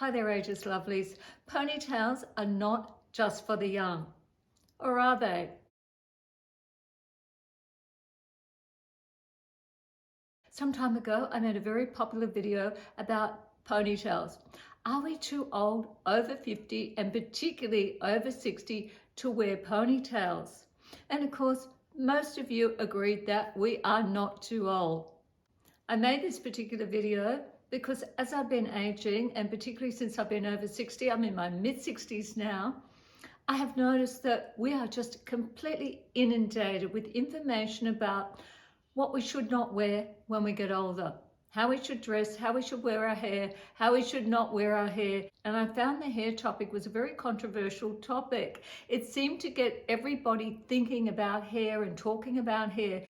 Hi there, ageless lovelies. Ponytails are not just for the young, or are they? Some time ago, I made a very popular video about ponytails. Are we too old, over 50, and particularly over 60, to wear ponytails? And of course, most of you agreed that we are not too old. I made this particular video because as I've been aging, and particularly since I've been over 60, I'm in my mid-60s now, I have noticed that we are just completely inundated with information about what we should not wear when we get older, how we should dress, how we should wear our hair, how we should not wear our hair. And I found the hair topic was a very controversial topic. It seemed to get everybody thinking about hair and talking about hair.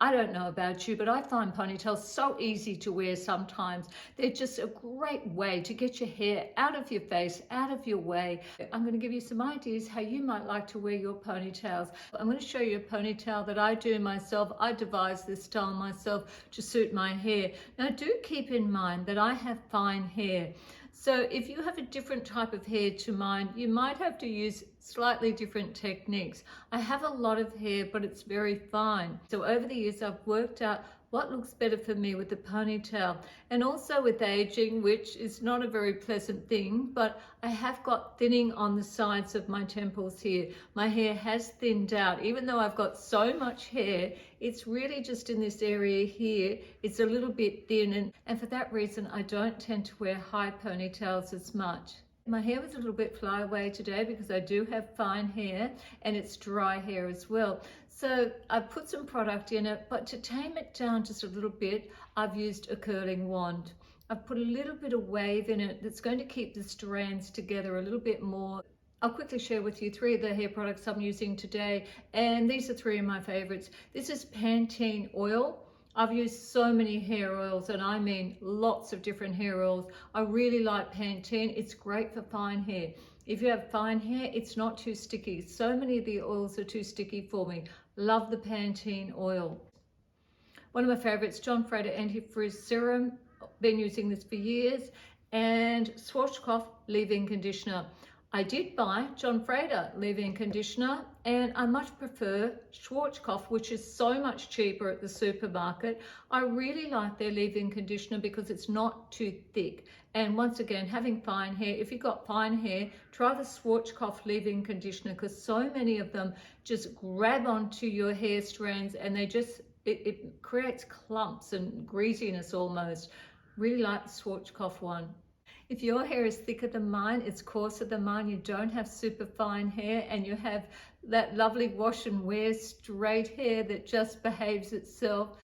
I don't know about you, but I find ponytails so easy to wear sometimes. They're just a great way to get your hair out of your face, out of your way. I'm going to give you some ideas how you might like to wear your ponytails. I'm going to show you a ponytail that I do myself. I devised this style myself to suit my hair. Now do keep in mind that I have fine hair. So if you have a different type of hair to mine, you might have to use slightly different techniques. I have a lot of hair, but it's very fine. So over the years, I've worked out what looks better for me with the ponytail, and also with aging, which is not a very pleasant thing, but I have got thinning on the sides of my temples here. My hair has thinned out. Even though I've got so much hair, it's really just in this area here, it's a little bit thin, and for that reason, I don't tend to wear high ponytails as much. My hair was a little bit flyaway today because I do have fine hair and it's dry hair as well. So I've put some product in it, but to tame it down just a little bit, I've used a curling wand. I've put a little bit of wave in it that's going to keep the strands together a little bit more. I'll quickly share with you 3 of the hair products I'm using today, and these are 3 of my favorites. This is Pantene oil. I've used so many hair oils, and I mean lots of different hair oils. I really like Pantene. It's great for fine hair. If you have fine hair, it's not too sticky. So many of the oils are too sticky for me. Love the Pantene oil. One of my favorites, John Frieda Anti-Frizz Serum. Been using this for years. And Schwarzkopf leave-in conditioner. I did buy John Frieda leave-in conditioner, and I much prefer Schwarzkopf, which is so much cheaper at the supermarket. I really like their leave-in conditioner because it's not too thick. And once again, having fine hair, if you've got fine hair, try the Schwarzkopf leave-in conditioner, because so many of them just grab onto your hair strands and they just, it creates clumps and greasiness almost. Really like the Schwarzkopf one. If your hair is thicker than mine, it's coarser than mine, you don't have super fine hair, and you have that lovely wash and wear straight hair that just behaves itself,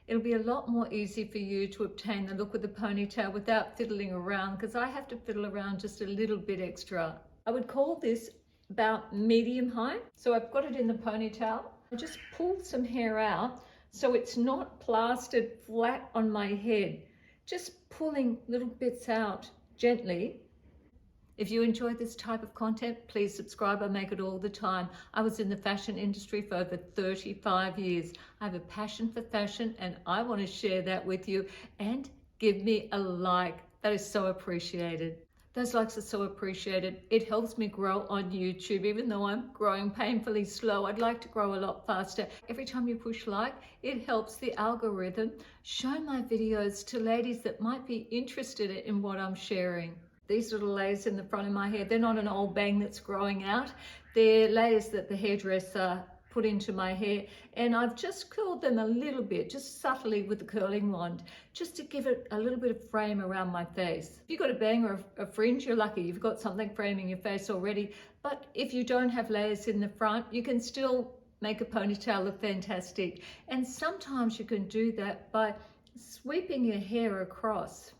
it'll be a lot more easy for you to obtain the look with the ponytail without fiddling around, because I have to fiddle around just a little bit extra. I would call this about medium height. So I've got it in the ponytail. I just pulled some hair out so it's not plastered flat on my head. Just pulling little bits out gently. If you enjoy this type of content, please subscribe. I make it all the time. I was in the fashion industry for over 35 years. I have a passion for fashion, and I want to share that with you. And give me a like. That is so appreciated. Those likes are so appreciated. It helps me grow on YouTube, even though I'm growing painfully slow. I'd like to grow a lot faster. Every time you push like, it helps the algorithm show my videos to ladies that might be interested in what I'm sharing. These little layers in the front of my hair, they're not an old bang that's growing out. They're layers that the hairdresser put into my hair, and I've just curled them a little bit, just subtly with the curling wand, just to give it a little bit of frame around my face. If you've got a bang or a fringe, you're lucky. You've got something framing your face already. But if you don't have layers in the front, you can still make a ponytail look fantastic. And sometimes you can do that by sweeping your hair across.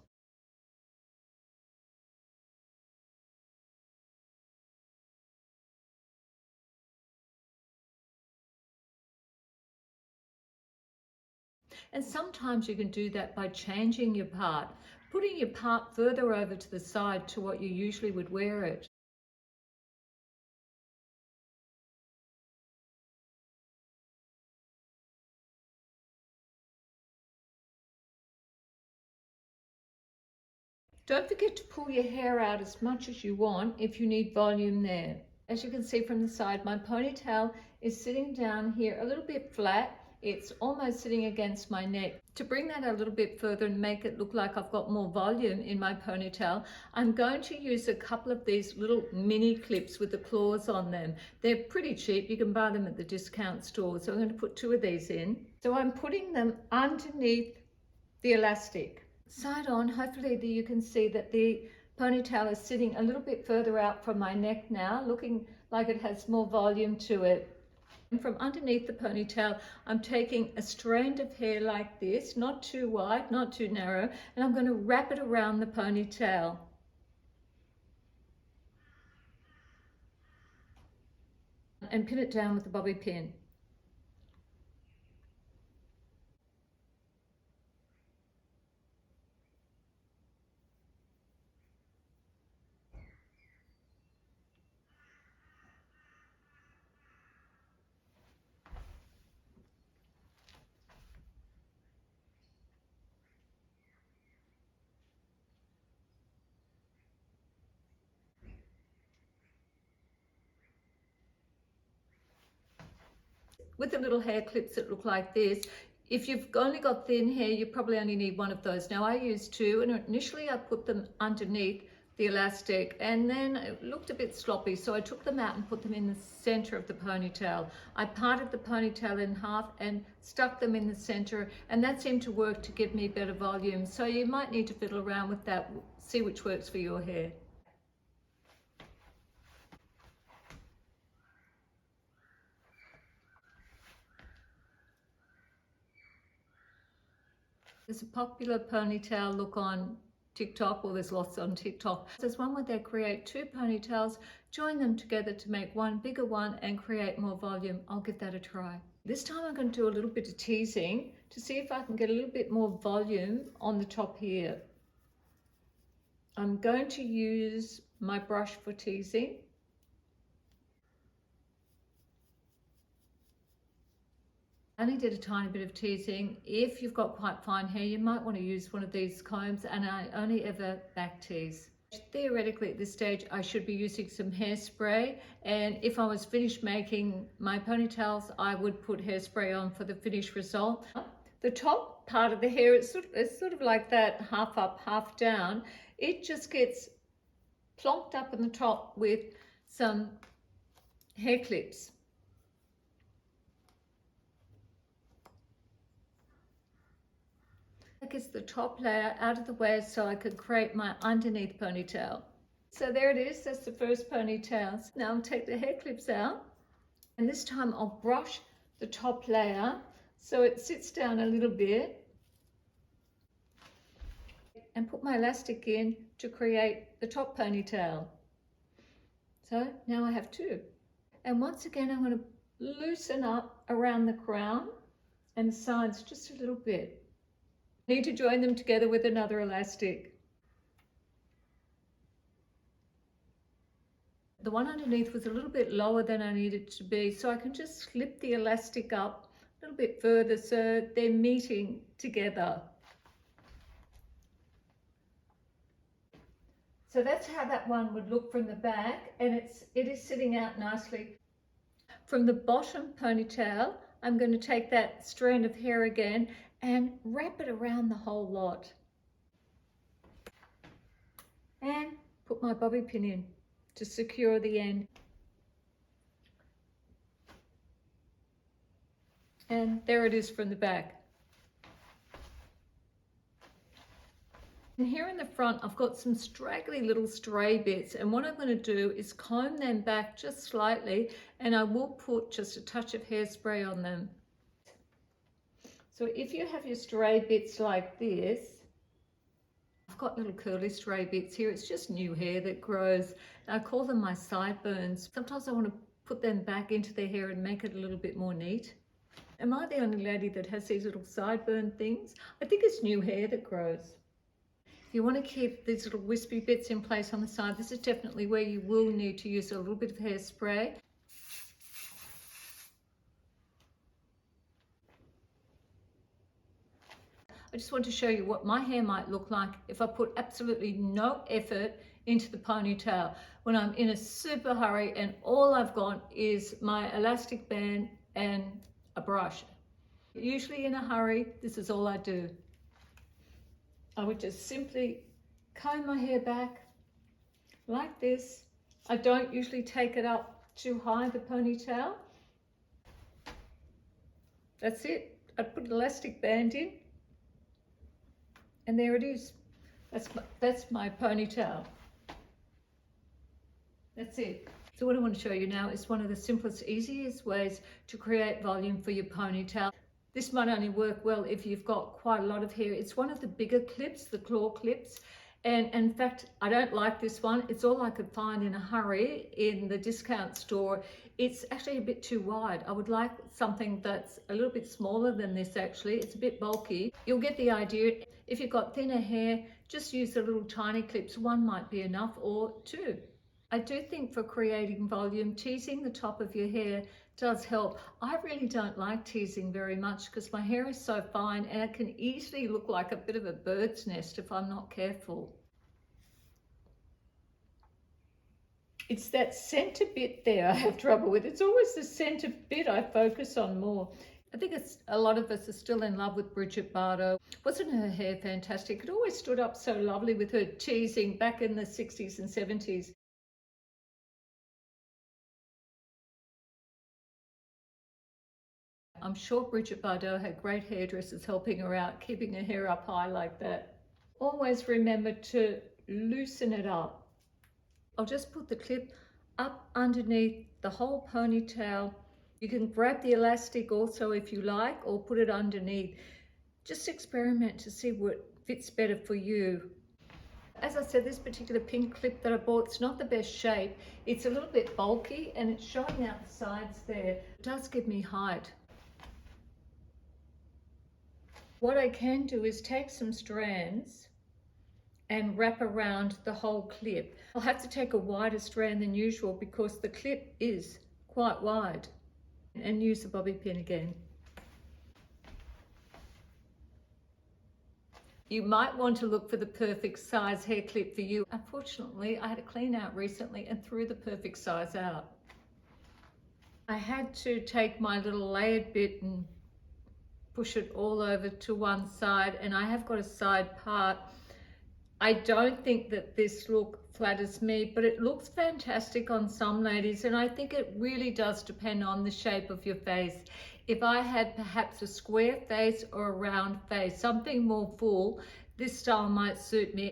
And sometimes you can do that by changing your part, putting your part further over to the side to what you usually would wear it. Don't forget to pull your hair out as much as you want if you need volume there. As you can see from the side, my ponytail is sitting down here a little bit flat. It's almost sitting against my neck. To bring that a little bit further and make it look like I've got more volume in my ponytail, I'm going to use a couple of these little mini clips with the claws on them. They're pretty cheap. You can buy them at the discount store. So I'm going to put 2 of these in. So I'm putting them underneath the elastic. Side on, hopefully you can see that the ponytail is sitting a little bit further out from my neck now, looking like it has more volume to it. And from underneath the ponytail, I'm taking a strand of hair like this, not too wide, not too narrow, and I'm going to wrap it around the ponytail. And pin it down with a bobby pin. With the little hair clips that look like this, if you've only got thin hair, you probably only need 1 of those. Now I used 2, and initially I put them underneath the elastic, and then it looked a bit sloppy, so I took them out and put them in the center of the ponytail. I parted the ponytail in half and stuck them in the center, and that seemed to work to give me better volume. So you might need to fiddle around with that, see which works for your hair. There's a popular ponytail look on TikTok, or there's lots on TikTok. There's one where they create 2 ponytails, join them together to make one bigger one and create more volume. I'll give that a try. This time I'm going to do a little bit of teasing to see if I can get a little bit more volume on the top here. I'm going to use my brush for teasing. I only did a tiny bit of teasing. If you've got quite fine hair, you might want to use one of these combs, and I only ever back tease. Theoretically at this stage I should be using some hairspray, and if I was finished making my ponytails I would put hairspray on for the finished result. The top part of the hair, it's sort of like that, half up, half down. It just gets plonked up on the top with some hair clips. That gets the top layer out of the way so I could create my underneath ponytail. So there it is, that's the first ponytail. Now I'll take the hair clips out, and this time I'll brush the top layer so it sits down a little bit, and put my elastic in to create the top ponytail. So now I have 2. And once again I'm going to loosen up around the crown and the sides just a little bit. Need to join them together with another elastic. The one underneath was a little bit lower than I needed it to be, so I can just slip the elastic up a little bit further so they're meeting together. So that's how that one would look from the back, and it is sitting out nicely. From the bottom ponytail, I'm going to take that strand of hair again and wrap it around the whole lot. And put my bobby pin in to secure the end. And there it is from the back. And here in the front, I've got some straggly little stray bits, and what I'm going to do is comb them back just slightly, and I will put just a touch of hairspray on them. So if you have your stray bits like this, I've got little curly stray bits here. It's just new hair that grows. I call them my sideburns. Sometimes I want to put them back into their hair and make it a little bit more neat. Am I the only lady that has these little sideburn things? I think it's new hair that grows. If you want to keep these little wispy bits in place on the side, this is definitely where you will need to use a little bit of hairspray. I just want to show you what my hair might look like if I put absolutely no effort into the ponytail, when I'm in a super hurry and all I've got is my elastic band and a brush. Usually in a hurry, this is all I do. I would just simply comb my hair back like this. I don't usually take it up too high, the ponytail. That's it. I put an elastic band in and there it is. That's my ponytail. That's it. So what I want to show you now is one of the simplest, easiest ways to create volume for your ponytail. This might only work well if you've got quite a lot of hair. It's one of the bigger clips, the claw clips. And in fact, I don't like this one. It's all I could find in a hurry in the discount store. It's actually a bit too wide. I would like something that's a little bit smaller than this actually. It's a bit bulky. You'll get the idea. If you've got thinner hair, just use the little tiny clips. One might be enough, or two. I do think for creating volume, teasing the top of your hair does help. I really don't like teasing very much because my hair is so fine and it can easily look like a bit of a bird's nest if I'm not careful. It's that center bit there I have trouble with. It's always the center bit I focus on more. I think a lot of us are still in love with Bridget Bardot. Wasn't her hair fantastic? It always stood up so lovely with her teasing back in the 60s and 70s. I'm sure Bridget Bardot had great hairdressers helping her out, keeping her hair up high like that. Always remember to loosen it up. I'll just put the clip up underneath the whole ponytail. You can grab the elastic also if you like, or put it underneath. Just experiment to see what fits better for you. As I said, this particular pink clip that I bought, it's not the best shape. It's a little bit bulky and it's showing out the sides there. It does give me height. What I can do is take some strands and wrap around the whole clip. I'll have to take a wider strand than usual because the clip is quite wide, and use the bobby pin again. You might want to look for the perfect size hair clip for you. Unfortunately, I had a clean out recently and threw the perfect size out. I had to take my little layered bit and push it all over to one side, and I have got a side part. I don't think that this look flatters me, but it looks fantastic on some ladies, and I think it really does depend on the shape of your face. If I had perhaps a square face or a round face, something more full, this style might suit me.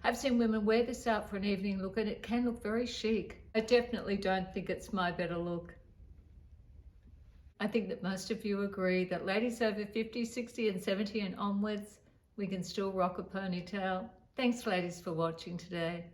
I've seen women wear this out for an evening look and it can look very chic. I definitely don't think it's my better look. I think that most of you agree that ladies over 50, 60 and 70 and onwards, we can still rock a ponytail. Thanks ladies for watching today.